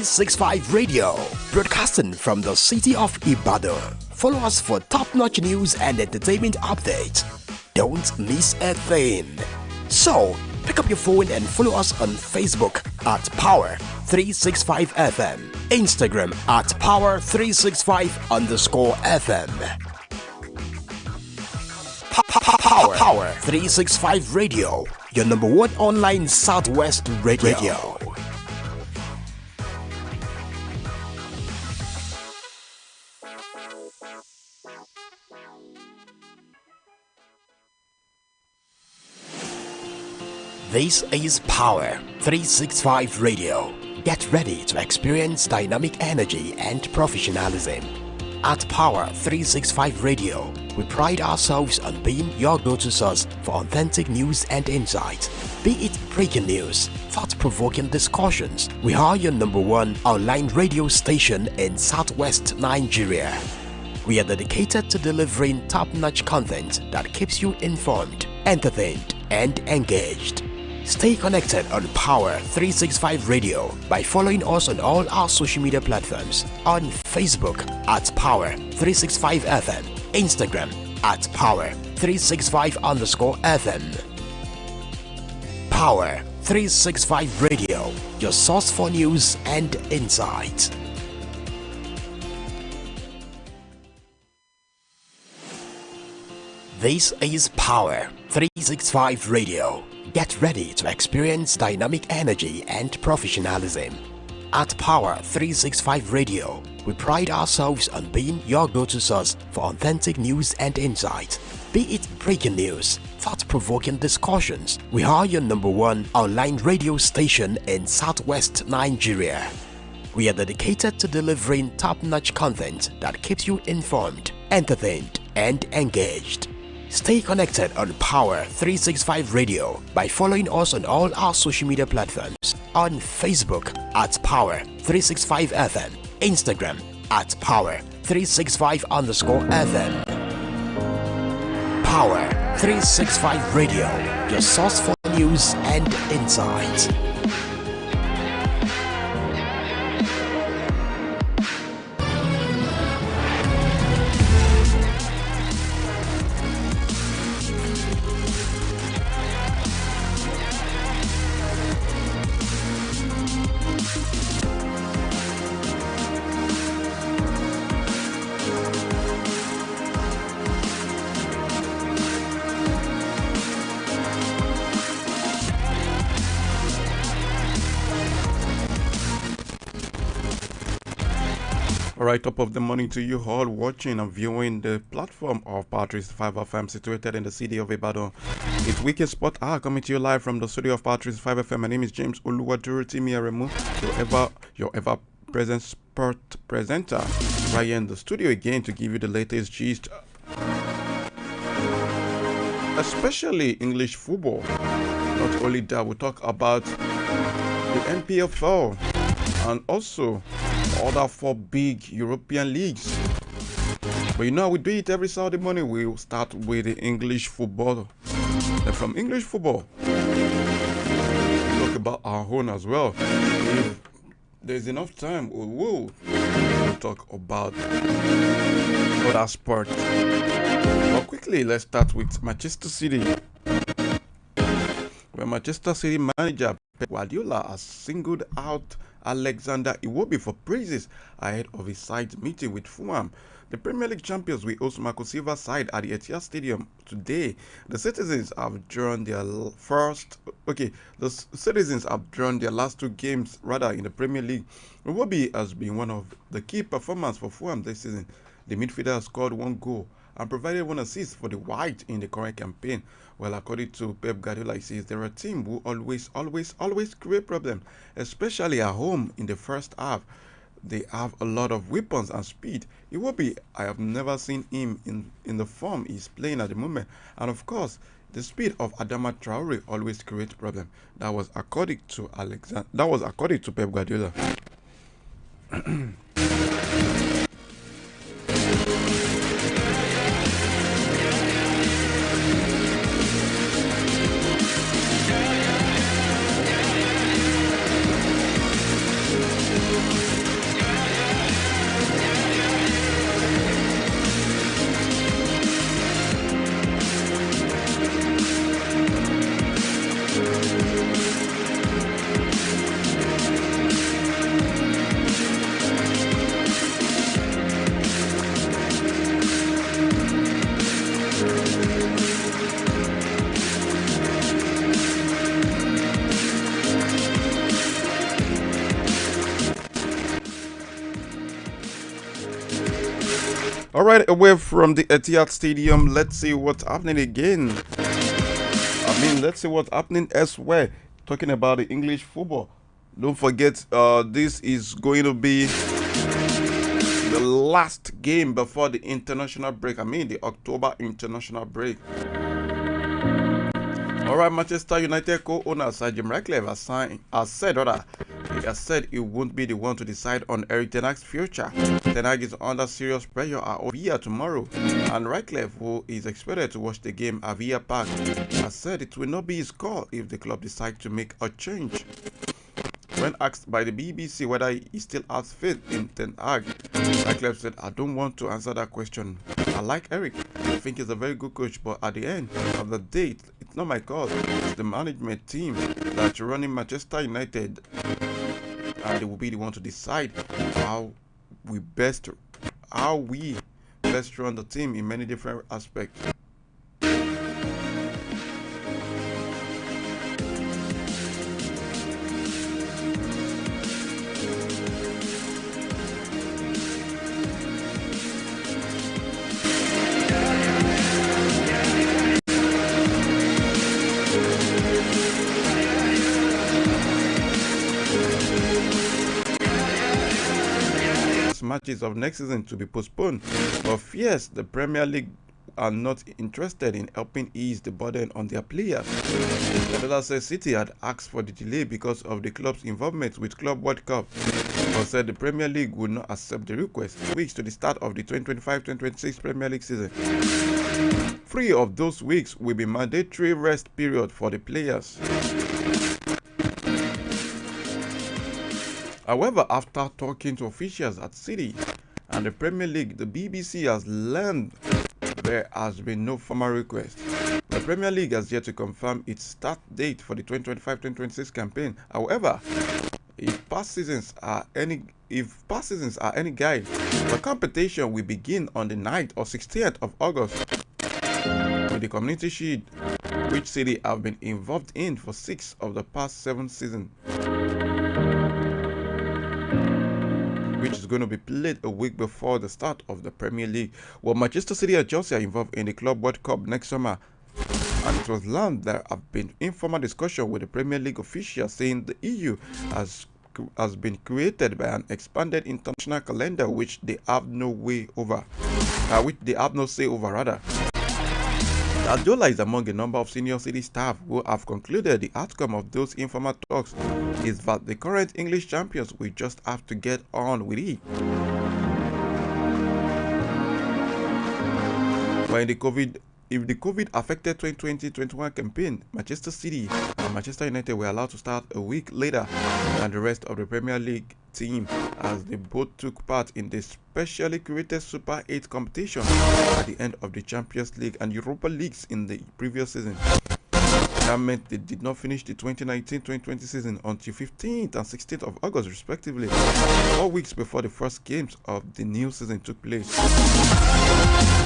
365 Radio, broadcasting from the city of Ibadan. Follow us for top-notch news and entertainment updates. Don't miss a thing. So, pick up your phone and follow us on Facebook at Power365FM, Instagram at Power365_FM. Power 365 Radio, your number one online Southwest radio. This is Power 365 Radio. Get ready to experience dynamic energy and professionalism. At Power 365 Radio, we pride ourselves on being your go-to source for authentic news and insight. Be it breaking news, thought-provoking discussions, we are your number one online radio station in Southwest Nigeria. We are dedicated to delivering top-notch content that keeps you informed, entertained, and engaged. Stay connected on Power 365 Radio by following us on all our social media platforms, on Facebook at Power 365 FM, Instagram at Power 365_FM. Power 365 Radio, your source for news and insight. This is Power 365 Radio. Get ready to experience dynamic energy and professionalism. At Power 365 Radio, we pride ourselves on being your go-to source for authentic news and insight. Be it breaking news, thought-provoking discussions, we are your number one online radio station in Southwest Nigeria. We are dedicated to delivering top-notch content that keeps you informed, entertained, and engaged. Stay connected on Power 365 Radio by following us on all our social media platforms, on Facebook at Power 365 FM, Instagram at Power 365_FM. Power 365 Radio, your source for news and insight. Alright, top of the morning to you all watching and viewing the platform of Power 365 FM situated in the city of Ibadan. It's Weekend Sport Hour coming to you live from the studio of Power 365 FM. My name is James Oluwadurotimi, your ever present sport presenter, right here in the studio again to give you the latest gist, especially English football. Not only that, we'll talk about the NPFL and also other 4 big European leagues. But you know, we do it every Saturday morning. We'll start with the English football. And from English football, we'll talk about our own as well. If there's enough time, we will talk about other sports. But quickly, let's start with Manchester City, where Manchester City manager Pep Guardiola has singled out Alexander Iwobi for praises ahead of his side's meeting with Fulham. The Premier League champions will host Marco Silva's side at the Etihad Stadium today. The citizens have drawn their last 2 games in the Premier League. Iwobi has been one of the key performers for Fulham this season. The midfielder has scored 1 goal and provided 1 assist for the White in the current campaign. Well, according to Pep Guardiola, he says they're a team who always create problems, especially at home in the first half. They have a lot of weapons and speed. Iwobi, I have never seen him in the form he's playing at the moment. And of course, the speed of Adama Traore always creates problems. That was according to Pep Guardiola. All right, away from the Etihad Stadium, let's see what's happening again. Let's see what's happening elsewhere. Talking about the English football. Don't forget, this is going to be the last game before the international break. The October international break. All right, Manchester United co-owner Sir Jim Ratcliffe has said he won't be the one to decide on Eric Ten Hag's future. Ten Hag is under serious pressure at Villa tomorrow, and Ratcliffe, who is expected to watch the game at Villa Park, has said it will not be his call if the club decides to make a change. When asked by the BBC whether he still has faith in Ten Hag, Ratcliffe said, "I don't want to answer that question. I like Eric. I think he's a very good coach, but at the end of the day, it's not my call. It's the management team that's running Manchester United, and they will be the one to decide how we best run the team in many different aspects." Matches of next season to be postponed, but fears the Premier League are not interested in helping ease the burden on their players. Guardiola said City had asked for the delay because of the club's involvement with Club World Cup, but said the Premier League would not accept the request. Weeks to the start of the 2025-2026 Premier League season. 3 of those weeks will be mandatory rest period for the players. However, after talking to officials at City and the Premier League, the BBC has learned there has been no formal request. The Premier League has yet to confirm its start date for the 2025-2026 campaign. However, if past seasons are any guide, the competition will begin on the 9th or 16th of August with the Community Shield, which City have been involved in for 6 of the past 7 seasons, which is going to be played a week before the start of the Premier League. Well, Manchester City and Chelsea are involved in the Club World Cup next summer, and it was learned there have been informal discussion with the Premier League officials saying the EU has been created by an expanded international calendar which they have no say over rather. Guardiola is among a number of senior City staff who have concluded the outcome of those informal talks is that the current English champions will just have to get on with it. When if the COVID affected 2020-21 campaign, Manchester City and Manchester United were allowed to start a week later than the rest of the Premier League team, as they both took part in the specially created Super 8 competition at the end of the Champions League and Europa Leagues in the previous season. That meant they did not finish the 2019-2020 season until 15th and 16th of August respectively, 4 weeks before the first games of the new season took place.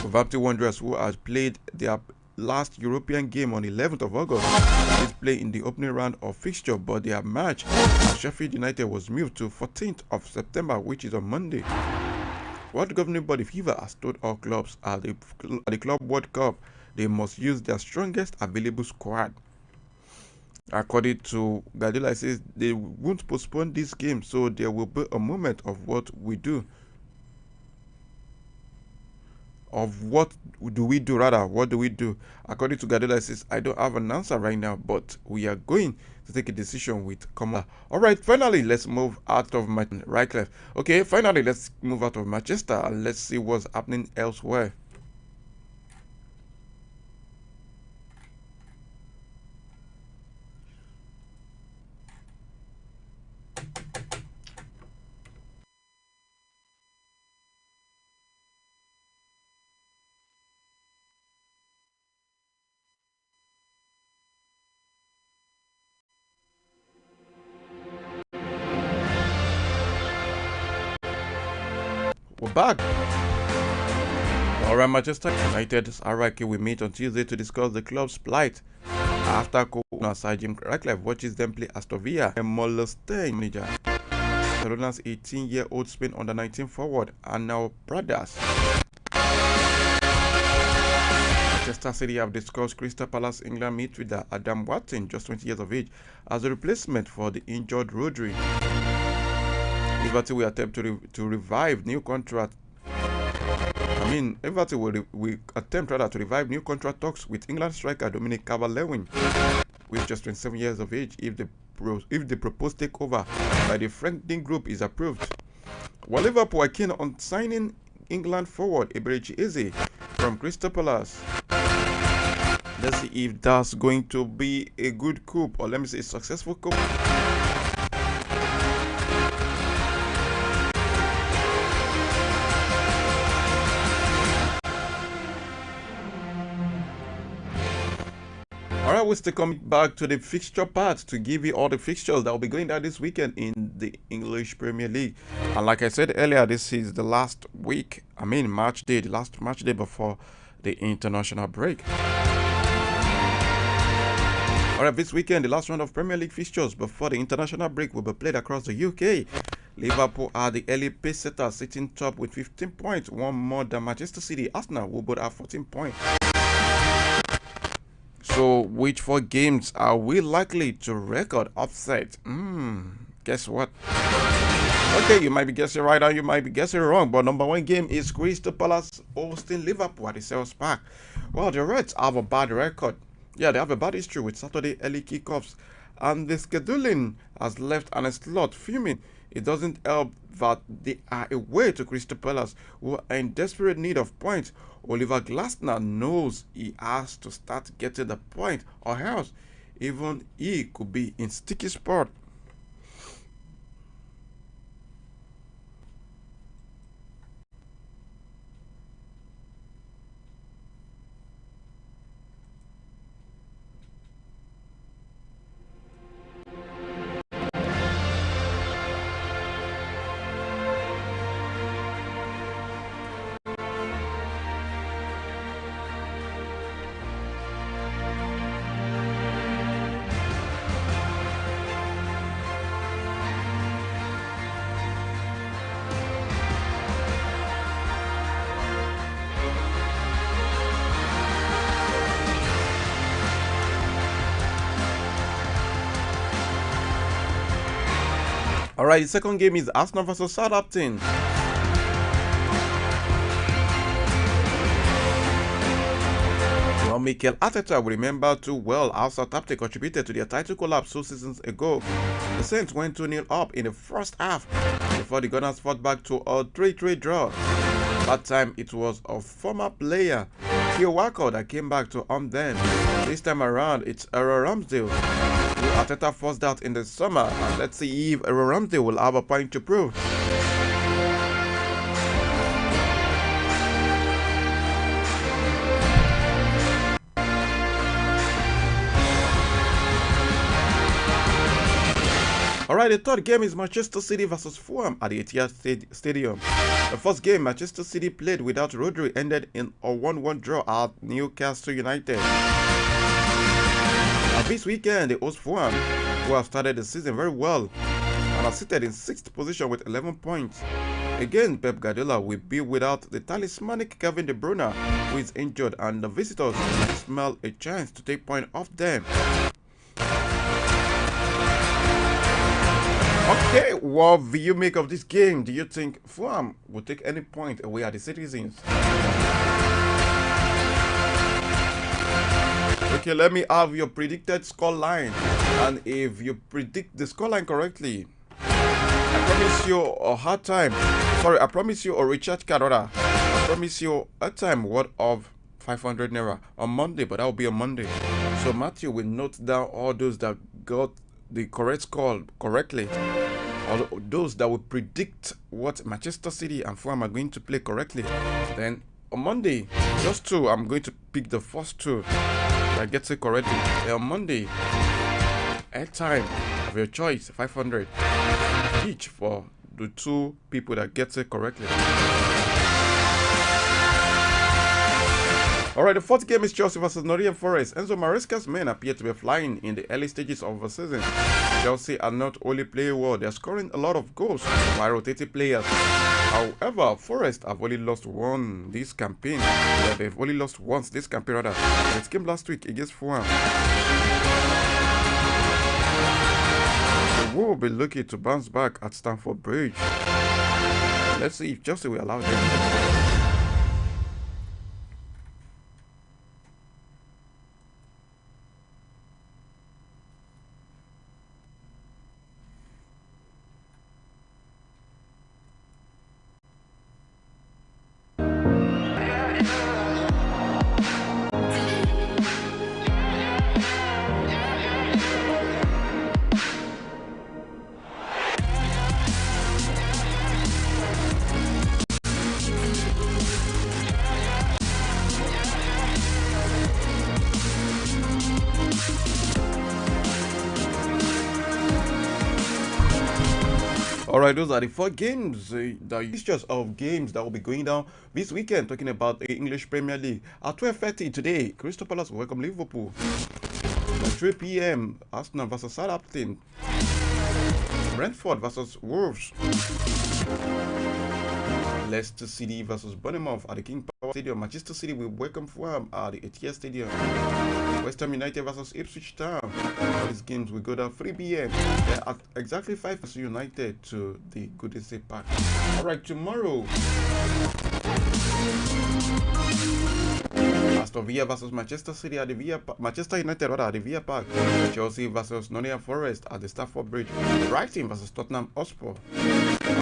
Wolverhampton Wanderers, who had played their last European game on 11th of August, did play in the opening round of fixture, but their match at Sheffield United was moved to 14th of September, which is on Monday. World governing body FIFA has told all clubs at the Club World Cup they must use their strongest available squad. According to Guardiola, says they won't postpone this game, so there will be a moment of what we do. What do we do? According to Guardiola, says I don't have an answer right now, but we are going to take a decision with Commonwealth. All right, finally, let's move out of Ratcliffe. Okay, finally, let's move out of Manchester and let's see what's happening elsewhere. We're back. Alright, Manchester United's RIK will meet on Tuesday to discuss the club's plight after co-owner Sir Jim Ratcliffe watches them play Aston Villa and Molestain manager. Barcelona's 18-year-old Spain under-19 forward and now brothers. Manchester City have discussed Crystal Palace England midfielder Adam Watson, just 20 years of age, as a replacement for the injured Rodri. Everton will attempt to revive new contract. Everton will attempt to revive new contract talks with England striker Dominic Calvert-Lewin, who is just 27 years of age, if the proposed takeover by the Franklin Group is approved. While Liverpool are keen on signing England forward Eberechi Eze from Crystal Palace. Let's see if that's going to be a good coup, or let me say a successful coup. Alright, we're still coming back to the fixture part to give you all the fixtures that will be going down this weekend in the English Premier League. And like I said earlier, this is the last week, match day, the last match day before the international break. Alright, this weekend, the last round of Premier League fixtures before the international break will be played across the UK. Liverpool are the early pace setters, sitting top with 15 points, one more than Manchester City. Arsenal will both have 14 points. So, which 4 games are we likely to record upset? Guess what? Okay, you might be guessing right or you might be guessing wrong, but number 1 game is Crystal Palace hosting Liverpool at the Selhurst Park. Well, the Reds have a bad record. Yeah, they have a bad history with Saturday early kickoffs, and the scheduling has left an slot fuming. It doesn't help that they are away to Crystal Palace, who are in desperate need of points. Oliver Glasner knows he has to start getting the point, or else even he could be in sticky spot. Alright, the second game is Arsenal vs Southampton. Well, Mikel Arteta will remember too well how Southampton contributed to their title collapse 2 seasons ago. The Saints went 2-0 up in the first half before the Gunners fought back to a 3-3 draw. That time it was a former player, Theo Walcott, that came back to arm them. This time around it's Aaron Ramsdale, who Arteta forced out in the summer, and let's see if Aaron Ramsdale will have a point to prove. Alright, the third game is Manchester City vs Fulham at the Etihad Stadium. The first game Manchester City played without Rodri ended in a 1-1 draw at Newcastle United. Now this weekend, they host Fulham, who have started the season very well and are seated in 6th position with 11 points. Again, Pep Guardiola will be without the talismanic Kevin De Bruyne, who is injured, and the visitors smell a chance to take point off them. Okay, what do you make of this game? Do you think Fulham will take any point away at the citizens? Okay, let me have your predicted scoreline, and if you predict the scoreline correctly, I promise you a hard time. Sorry, I promise you a recharge card order. I promise you a time worth of 500 naira on Monday, but that will be on Monday. So Matthew will note down all those that got the correct score correctly, or those that will predict what Manchester City and Fulham are going to play correctly. Then on Monday, just 2, I'm going to pick the first 2 that gets it correctly. Then on Monday, airtime of your choice, 500 each for the two people that get it correctly. Alright, the fourth game is Chelsea versus Nottingham Forest. Enzo Maresca's men appear to be flying in the early stages of the season. Chelsea are not only playing well, they are scoring a lot of goals by rotating players. However, Forest have only lost one this campaign. They've only lost once this campaign, rather. It came last week against Fulham. They will be looking to bounce back at Stamford Bridge. Let's see if Chelsea will allow them. Alright, those are the four games, the fixtures of games that will be going down this weekend, talking about the English Premier League. At 12:30 today, Crystal Palace will welcome Liverpool. At 3 p.m, Arsenal versus Southampton. Brentford versus Wolves. Leicester City versus Bournemouth at the King Power Stadium. Manchester City will welcome Fulham at the Etihad Stadium. West Ham United versus Ipswich Town. All these games will go down 3 p.m. At exactly 5 versus United to the Golden State Park. Alright, tomorrow, Aston Villa versus Manchester City at the Manchester United at the Villa Park. Chelsea versus Nottingham Forest at the Stamford Bridge. Brighton versus Tottenham Hotspur at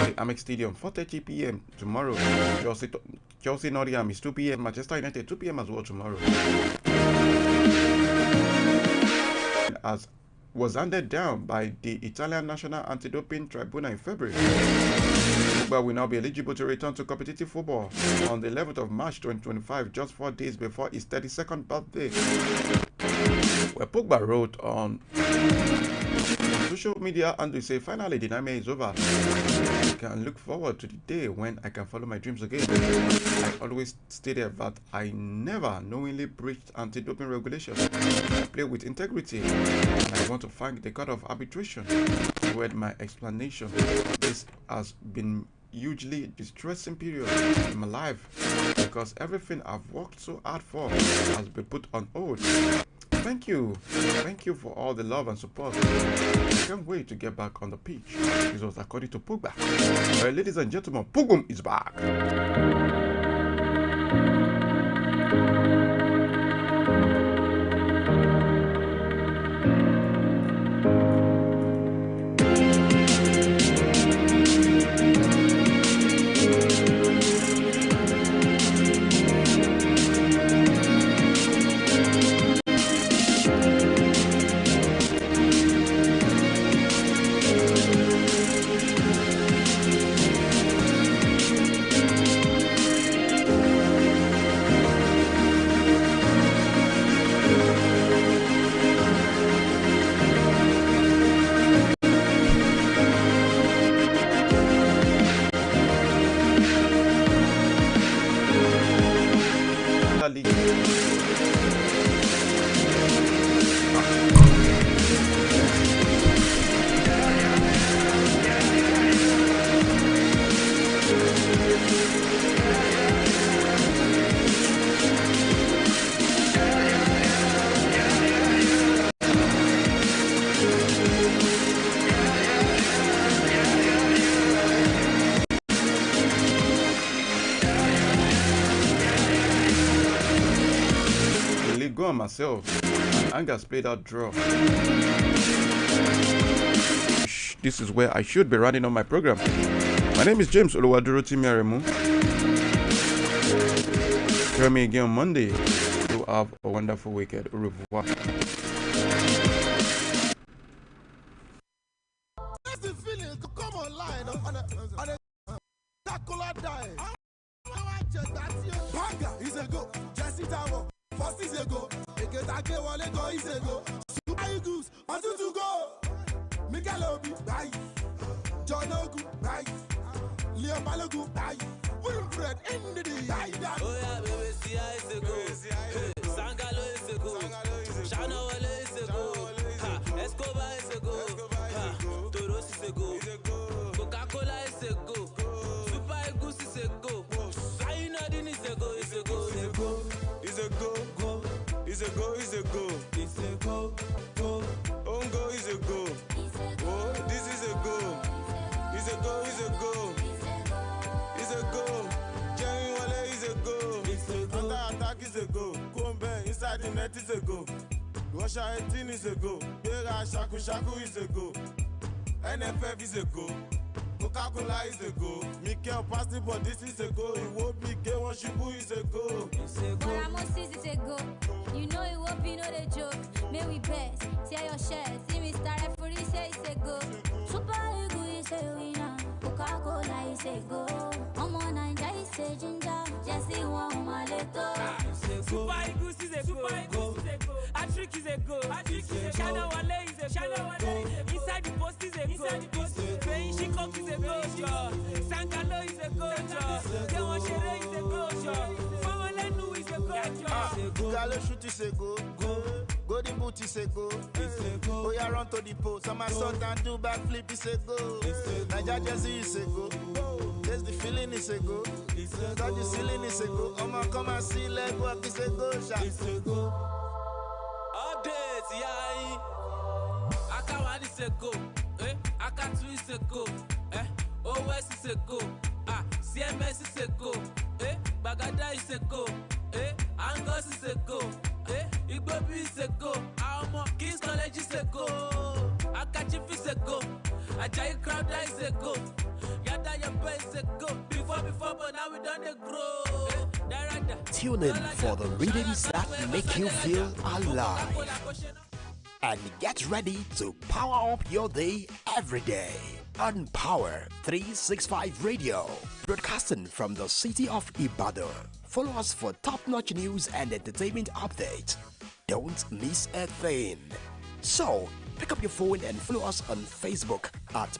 the Amex Stadium, 4:30 p.m. tomorrow. Chelsea Nottingham is 2 p.m. Manchester United 2 p.m. as well tomorrow. As was handed down by the Italian National Anti-Doping Tribunal in February, Pogba will now be eligible to return to competitive football on the 11th of March 2025, just 4 days before his 32nd birthday. Where Pogba wrote on social media and they say, finally the nightmare is over. I can look forward to the day when I can follow my dreams again. I always stated that I never knowingly breached anti-doping regulations. I play with integrity, and I want to thank the Court of Arbitration for my explanation. This has been hugely distressing period in my life because everything I've worked so hard for has been put on hold. Thank you for all the love and support. I can't wait to get back on the pitch. This was according to Pogba. Well, ladies and gentlemen, Pogum is back. Go on myself, and Angus played that draw. This is where I should be running on my program. My name is James Oluwadurotimiaremu. Hear me again on Monday. You have a wonderful weekend. Au revoir. That's the feeling. Come online Banga is a go. Jesse Tower. First is a go. Eketake wale go is a go. Super Eagles, 1 to go. Miguel Obi, bye. John Ogu, nice. Liam Balogu, nice. Wilfred Ndidi, nice. Oh yeah, baby, see how it's a go. Sangalo is a go. Shana Wale is a go. Escobar is a go. Toros is a go. Coca-Cola is a go. Super Eagles is a go. Sayinadin is a go. It's a go. It's a go. It's a go. It's a go. It's a go. Ongo is a go. Oh, this is a go. It's a go. It's a go. It's a go. Jerry Wale is a go. It's a go. Attack is a go. Combe inside the net is a go. Russia 18 is a go. Bera Shaku Shaku is a go. NFF is a go. Coca-Cola is a go. Mikel Pasti, but this is a go. Iwobi K1 is a go. It's a go. Moses is a go. You know it won't be no the joke. May we best. Tear your shirt. See me start referee say it's a go. Super Eagle is a winner. Coca-Cola is a go. I'm on Ninja is a ginger. Jesse one maleto. Super Eagles is a go. Atrick is a go. Shana Wale is a go. Inside the post is a go. Paying Shikok is a go. Sangalo is a go. Dewan Shere is a go. Famalenu is a go. Galo shoot is a go. Golden boot is a go. Oh yeah, run to the post. Some assault and do backflip is a go. Niger Jersey is a go. There's the feeling is a go. Touch the ceiling is a go. Come and see leg work is a go. Updates, yeah. Aka1 is a go. Aka2 is a go. OS is a go. CMS is a go. Bagada is a go. Angos is a go. Igbobi is a go. King's College is a go. Akachif is a go. Ajayi Crowder is a go. Yada Yapa is a go. Before, but now we done grow. Tune in for the rhythms that make you feel alive. And get ready to power up your day every day on Power 365 Radio, broadcasting from the city of Ibadan. Follow us for top-notch news and entertainment updates. Don't miss a thing. So, pick up your phone and follow us on Facebook at